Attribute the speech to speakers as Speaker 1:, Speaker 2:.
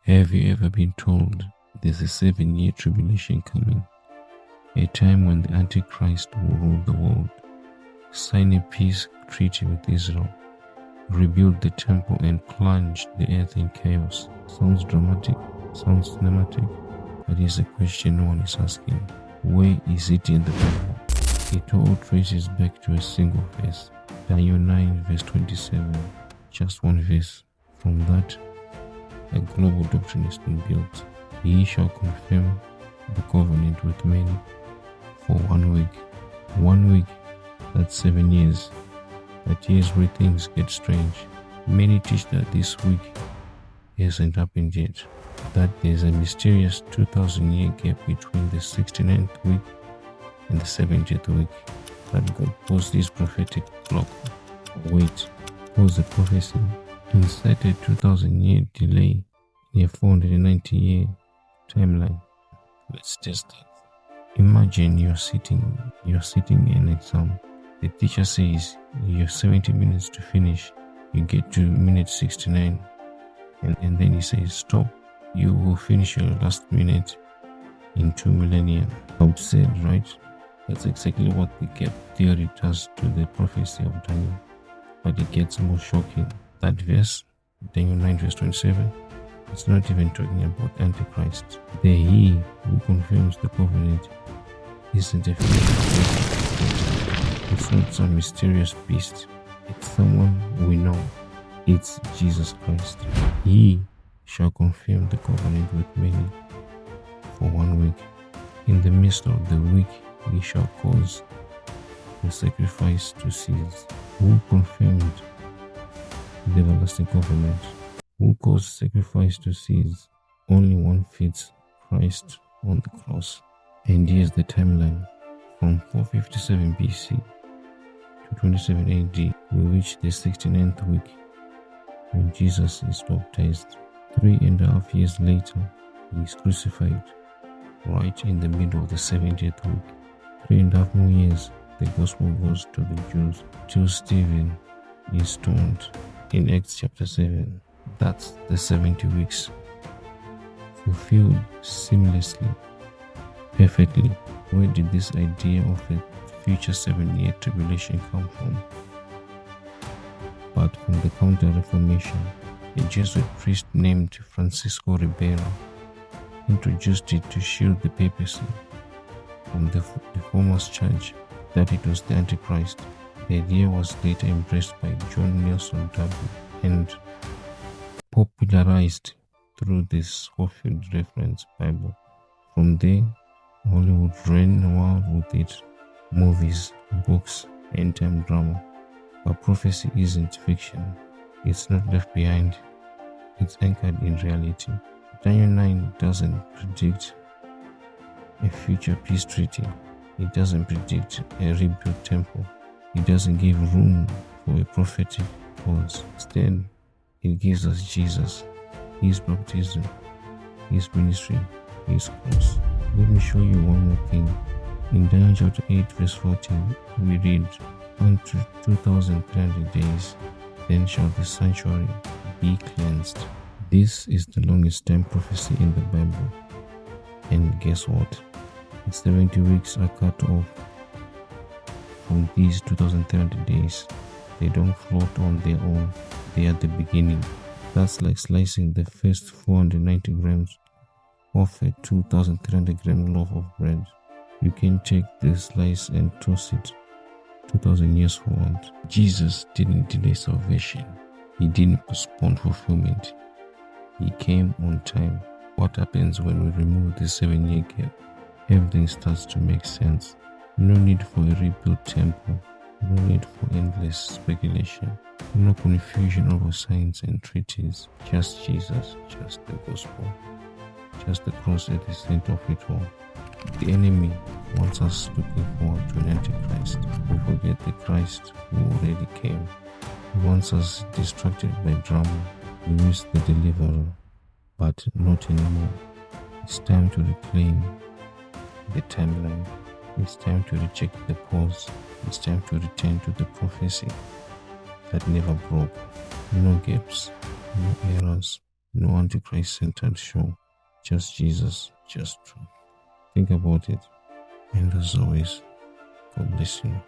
Speaker 1: Have you ever been told there's a 7-year tribulation coming? A time when the Antichrist will rule the world, sign a peace treaty with Israel, rebuild the temple and plunge the earth in chaos. Sounds dramatic, sounds cinematic, but here's a question no one is asking. Where is it in the Bible? It all traces back to a single verse, Daniel 9 verse 27. Just one verse. From that, a global doctrine is being built. He shall confirm the covenant with many for 1 week. 1 week, that's 7 years. But here's where things get strange. Many teach that this week hasn't happened yet, that there's a mysterious 2,000-year gap between the 69th week and the 70th week, that God paused this prophetic clock. Wait, pause the prophecy. Insert a 2,000-year delay in a 490-year timeline. Let's test it. Imagine you're sitting in an exam. The teacher says you have 70 minutes to finish. You get to minute 69, and then he says stop. You will finish your last minute in 2 millennia. Absurd, right? That's exactly what the gap theory does to the prophecy of Daniel. But it gets more shocking. That verse, Daniel 9 verse 27, it's not even talking about Antichrist. The He who confirms the covenant isn't a figure. It's not some mysterious beast. It's someone we know. It's Jesus Christ. He shall confirm the covenant with many for 1 week. In the midst of the week, he shall cause the sacrifice to cease. Who confirmed the everlasting covenant? Who caused sacrifice to cease? Only one fits: Christ on the cross. And here's the timeline. From 457 BC to 27 AD, we reach the 69th week when Jesus is baptized. 3.5 years later, he is crucified, right in the middle of the 70th week. 3.5 more years, the gospel goes to the Jews till Stephen is stoned in Acts chapter 7. That's the 70 weeks fulfilled seamlessly, perfectly. Where did this idea of a future 7-year tribulation come from? But from the Counter-Reformation. A Jesuit priest named Francisco Ribeiro introduced it to shield the papacy from the reformers' charge that it was the Antichrist. The idea was later embraced by John Nelson Darby and popularized through the Scofield Reference Bible. From there, Hollywood ran wild with it. Movies, books, end-time drama. But prophecy isn't fiction. It's not left behind. It's anchored in reality. Daniel 9 doesn't predict a future peace treaty. It doesn't predict a rebuilt temple. It doesn't give room for a prophetic pause. Instead, it gives us Jesus, His baptism, His ministry, His cross. Let me show you one more thing. In Daniel chapter 8 verse 14, we read, "Unto 2,300 days, then shall the sanctuary be cleansed." This is the longest time prophecy in the Bible. And guess what? The 70 weeks are cut off from these 2,300 days. They don't float on their own. They are the beginning. That's like slicing the first 490 grams off a 2,300 gram loaf of bread. You can take the slice and toss it 2,000 years forward. Jesus didn't delay salvation. He didn't postpone fulfillment. He came on time. What happens when we remove the 7-year gap? Everything starts to make sense. No need for a rebuilt temple. No need for endless speculation. No confusion over signs and treaties. Just Jesus, just the gospel, just the cross at the center of it all. The enemy wants us looking forward to an Antichrist. We forget the Christ who already came. He wants us distracted by drama. We miss the deliverer, but not anymore. It's time to reclaim the timeline. It's time to reject the pause. It's time to return to the prophecy that never broke. No gaps, no errors, No Antichrist-centered show. Just Jesus, just truth. Think about it. And as always, God bless you.